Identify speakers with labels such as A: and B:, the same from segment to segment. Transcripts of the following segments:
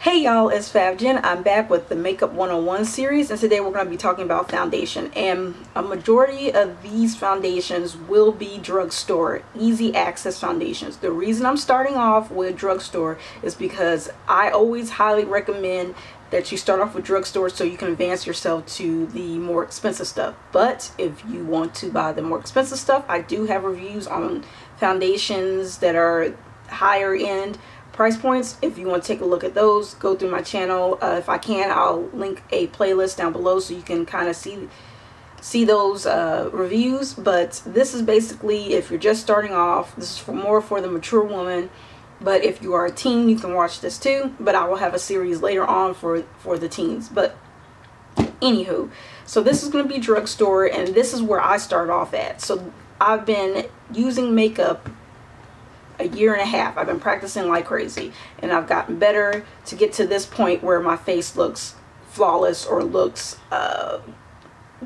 A: Hey y'all, it's Jen. I'm back with the Makeup 101 series, and today we're going to be talking about foundation. And a majority of these foundations will be drugstore, easy access foundations. The reason I'm starting off with drugstore is because I always highly recommend that you start off with drugstore so you can advance yourself to the more expensive stuff. But if you want to buy the more expensive stuff, I do have reviews on foundations that are higher end price points. If you want to take a look at those, go through my channel. If I can, I'll link a playlist down below so you can kind of see those reviews. But this is basically, if you're just starting off, this is more for the mature woman. But if you are a teen, you can watch this too. But I will have a series later on for the teens. But anywho, so this is going to be drugstore, and this is where I start off at. So I've been using makeup a year and a half. I've been practicing like crazy, and I've gotten better to get to this point where my face looks flawless, or looks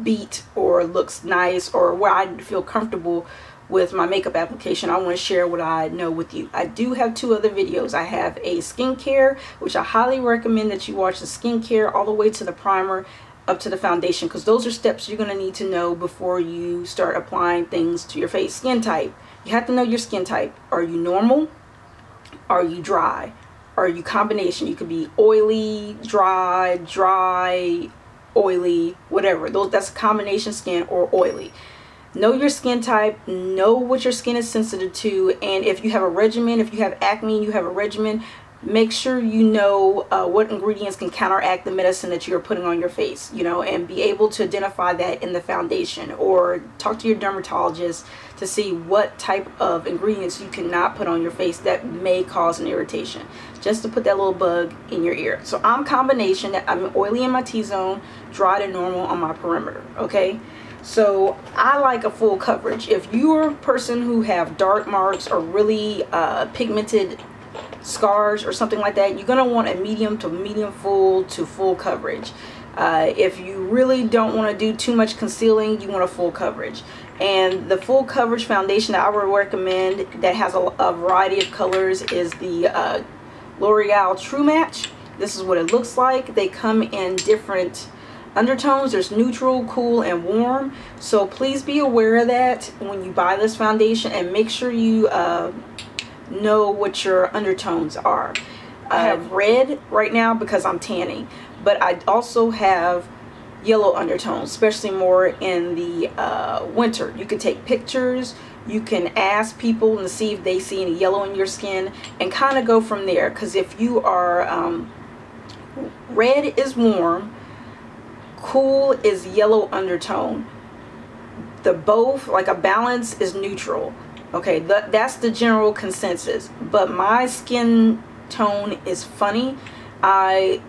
A: beat, or looks nice, or where I feel comfortable with my makeup application. I want to share what I know with you. I do have two other videos. I have a skincare, which I highly recommend that you watch the skincare all the way to the primer up to the foundation, because those are steps you're going to need to know before you start applying things to your face. Skin type. You have to know your skin type. Are you normal? Are you dry? Are you combination? You could be oily, dry, oily, whatever. That's a combination skin, or oily. Know your skin type. Know what your skin is sensitive to. And if you have a regimen, if you have acne and you have a regimen, make sure you know what ingredients can counteract the medicine that you're putting on your face, you know, and be able to identify that in the foundation, or talk to your dermatologist to see what type of ingredients you cannot put on your face that may cause an irritation, just to put that little bug in your ear. So I'm combination. I'm oily in my T-zone, dry to normal on my perimeter. Okay, so I like a full coverage. If you're a person who have dark marks or really pigmented scars or something like that, you're going to want a medium to medium full to full coverage. If you really don't want to do too much concealing, you want a full coverage. And the full coverage foundation that I would recommend that has a variety of colors is the L'Oreal True Match. This is what it looks like. They come in different undertones. There's neutral, cool, and warm. So please be aware of that when you buy this foundation, and make sure you know what your undertones are. I have red right now because I'm tanning, but I also have yellow undertones, especially more in the winter. You can take pictures, you can ask people and see if they see any yellow in your skin, and kind of go from there. Because if you are red is warm, cool is yellow undertone, the both, like a balance, is neutral. Okay, that's the general consensus. But my skin tone is funny. I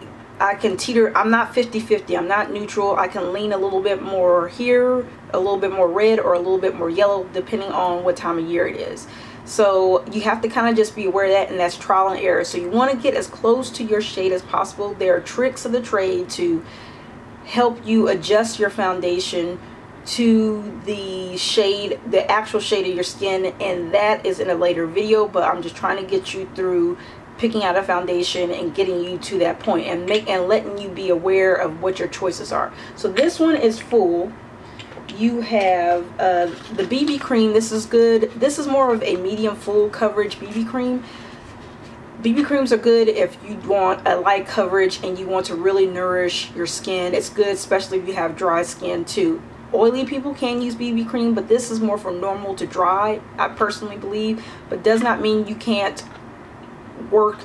A: can teeter. I'm not 50-50. I'm not neutral. I can lean a little bit more here, a little bit more red, or a little bit more yellow, depending on what time of year it is. So you have to kind of just be aware of that, and that's trial and error. So you want to get as close to your shade as possible. There are tricks of the trade to help you adjust your foundation to the shade, the actual shade of your skin, and that is in a later video. But I'm just trying to get you through picking out a foundation and getting you to that point, and letting you be aware of what your choices are. So this one is full. You have the BB cream. This is good. This is more of a medium full coverage BB cream. BB creams are good if you want a light coverage and you want to really nourish your skin. It's good especially if you have dry skin too. Oily people can use BB cream, but this is more from normal to dry, I personally believe. But does not mean you can't work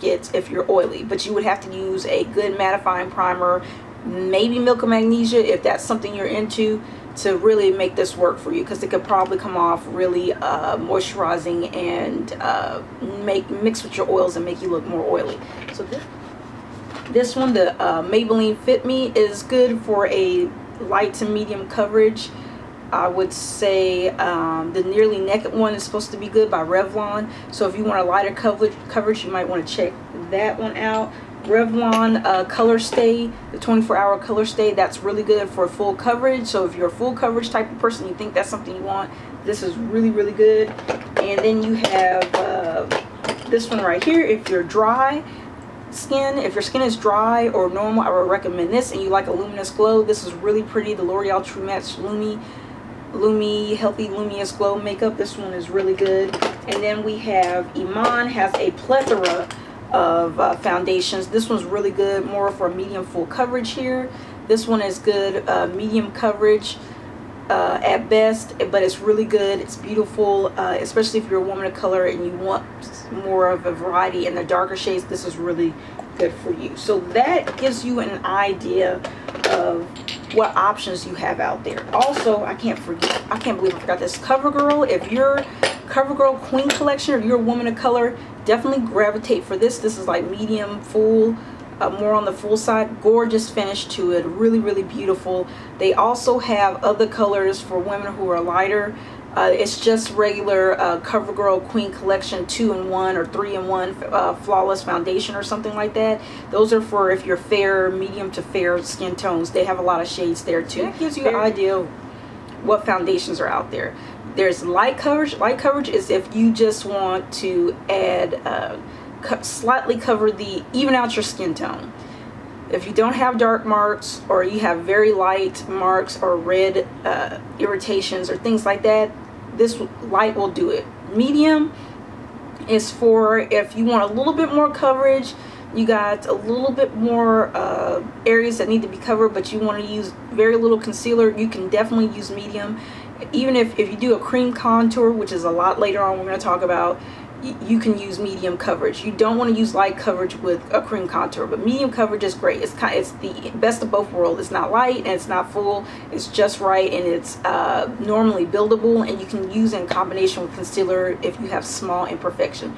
A: it if you're oily. But you would have to use a good mattifying primer, maybe Milk of Magnesia if that's something you're into, to really make this work for you, because it could probably come off really moisturizing and mix with your oils and make you look more oily. So this one, the Maybelline Fit Me, is good for a light to medium coverage. I would say the Nearly Naked one is supposed to be good by Revlon. So if you want a lighter coverage, you might want to check that one out. Revlon Color Stay, the 24-hour Color Stay, that's really good for full coverage. So if you're a full coverage type of person, you think that's something you want, this is really, really good. And then you have this one right here if you're dry. skin, if your skin is dry or normal, I would recommend this. And you like a luminous glow, this is really pretty. The L'Oreal True Match Lumi Healthy Luminous Glow makeup. This one is really good. And then we have Iman has a plethora of foundations. This one's really good, more for medium full coverage here. This one is good, medium coverage at best, but it's really good. It's beautiful, especially if you're a woman of color and you want more of a variety in the darker shades. This is really good for you. So that gives you an idea of what options you have out there. Also, I can't believe I forgot this, CoverGirl. If you're CoverGirl Queen Collection, or you're a woman of color, definitely gravitate for this. This is like medium full, more on the full side. Gorgeous finish to it, really, really beautiful. They also have other colors for women who are lighter. It's just regular CoverGirl Queen Collection 2-in-1 or 3-in-1 flawless foundation or something like that. Those are for if you're fair, medium to fair skin tones. They have a lot of shades there too. That gives you an idea of what foundations are out there. There's light coverage. Light coverage is if you just want to add slightly even out your skin tone. If you don't have dark marks, or you have very light marks or red irritations or things like that, this light will do it. Medium is for if you want a little bit more coverage, you got a little bit more areas that need to be covered, but you want to use very little concealer, you can definitely use medium. Even if you do a cream contour, which is a lot later on we're going to talk about, you can use medium coverage. You don't want to use light coverage with a cream contour, but medium coverage is great. It's the best of both worlds. It's not light and it's not full. It's just right, and it's normally buildable, and you can use in combination with concealer if you have small imperfection.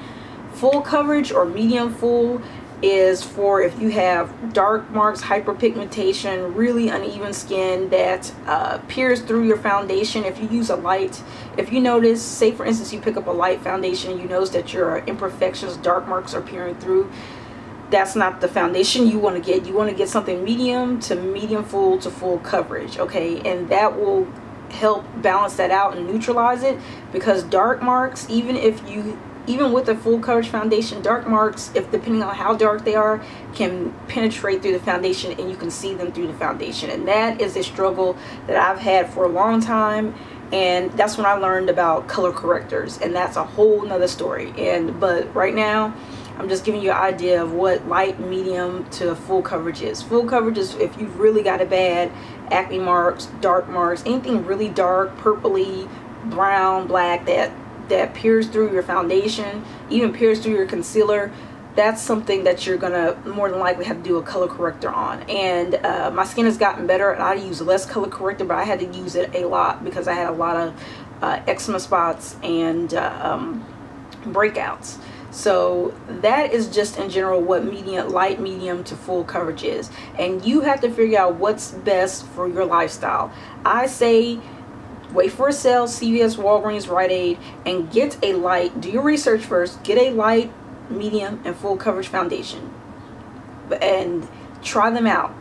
A: Full coverage or medium full is for if you have dark marks, hyperpigmentation, really uneven skin that peers through your foundation. If you use a light, if you notice, say for instance you pick up a light foundation and you notice that your imperfections, dark marks are peering through, that's not the foundation you want to get. You want to get something medium to medium full to full coverage, okay? And that will help balance that out and neutralize it, because dark marks, even with a full coverage foundation, dark marks, if depending on how dark they are, can penetrate through the foundation and you can see them through the foundation. And that is a struggle that I've had for a long time, and that's when I learned about color correctors, and that's a whole nother story. But right now I'm just giving you an idea of what light, medium to full coverage is. Full coverage is if you've really got a bad acne marks, dark marks, anything really dark, purpley, brown, black, that peers through your foundation, even peers through your concealer. That's something that you're gonna more than likely have to do a color corrector on. And my skin has gotten better, and I use less color corrector, but I had to use it a lot because I had a lot of eczema spots and breakouts. So that is just in general what light, medium to full coverage is, and you have to figure out what's best for your lifestyle. I say wait for a sale, CVS, Walgreens, Rite Aid, and get a light. Do your research first. Get a light, medium, and full coverage foundation, and try them out.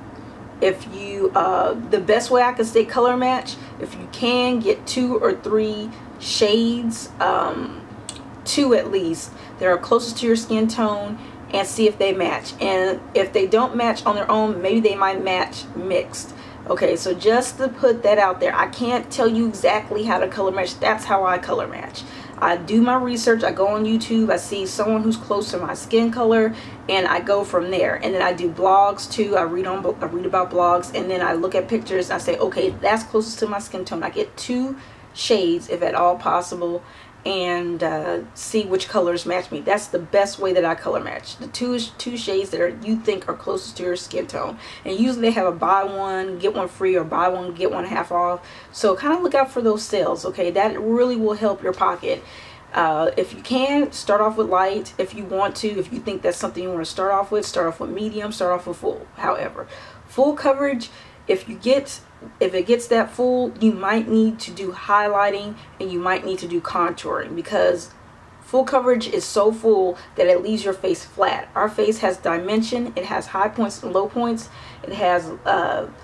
A: If you, the best way I can say color match, if you can, get 2 or 3 shades, 2 at least, that are closest to your skin tone, and see if they match. And if they don't match on their own, maybe they might match mixed. Okay, so just to put that out there, I can't tell you exactly how to color match. That's how I color match. I do my research. I go on YouTube. I see someone who's close to my skin color, and I go from there. And then I do blogs too. I read about blogs, and then I look at pictures. And I say, okay, that's closest to my skin tone. I get 2 shades, if at all possible, and see which colors match me. That's the best way that I color match. The two shades that you think are closest to your skin tone. And usually they have a buy one get one free, or buy one get one half off. So kind of look out for those sales, okay? That really will help your pocket. If you can, start off with light. If you want to, if you think that's something you want to start off with medium, start off with full. However, full coverage, if it gets that full, you might need to do highlighting, and you might need to do contouring, because Full coverage is so full that it leaves your face flat. Our face has dimension. It has high points and low points. It has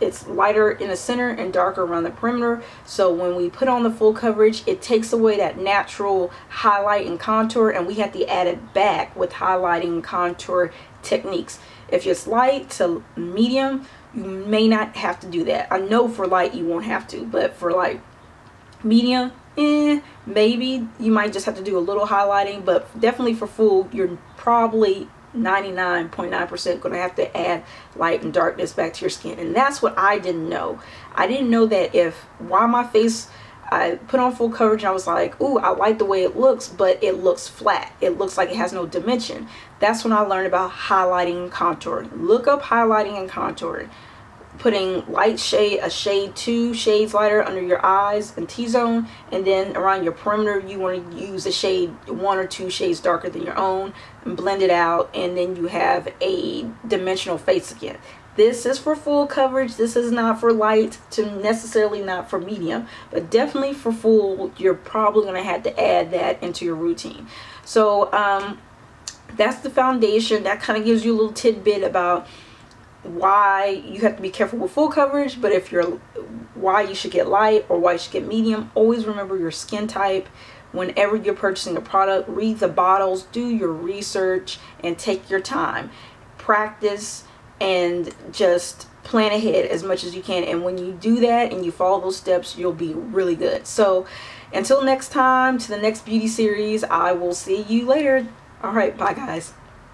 A: it's lighter in the center and darker around the perimeter. So when we put on the full coverage, it takes away that natural highlight and contour, and we have to add it back with highlighting and contour techniques. If it's light to medium, you may not have to do that. I know for light you won't have to, but for like medium, maybe you might just have to do a little highlighting. But definitely for full, you're probably 99.9% going to have to add light and darkness back to your skin. And that's what I didn't know. I didn't know that while my face, I put on full coverage, I was like, ooh, I like the way it looks, but it looks flat. It looks like it has no dimension. That's when I learned about highlighting and contouring. Look up highlighting and contouring. Putting light shade, a shade 2 shades lighter under your eyes and T-zone, and then around your perimeter you want to use a shade 1 or 2 shades darker than your own and blend it out, and then you have a dimensional face again. This is for full coverage. This is not for light to necessarily not for medium, but definitely for full. You're probably going to have to add that into your routine. So that's the foundation. That kind of gives you a little tidbit about why you have to be careful with full coverage, but why you should get light or why you should get medium. Always remember your skin type. Whenever you're purchasing a product, read the bottles, do your research, and take your time. Practice and just plan ahead as much as you can. And when you do that and you follow those steps, you'll be really good. So until next time, to the next beauty series, I will see you later. All right, bye guys.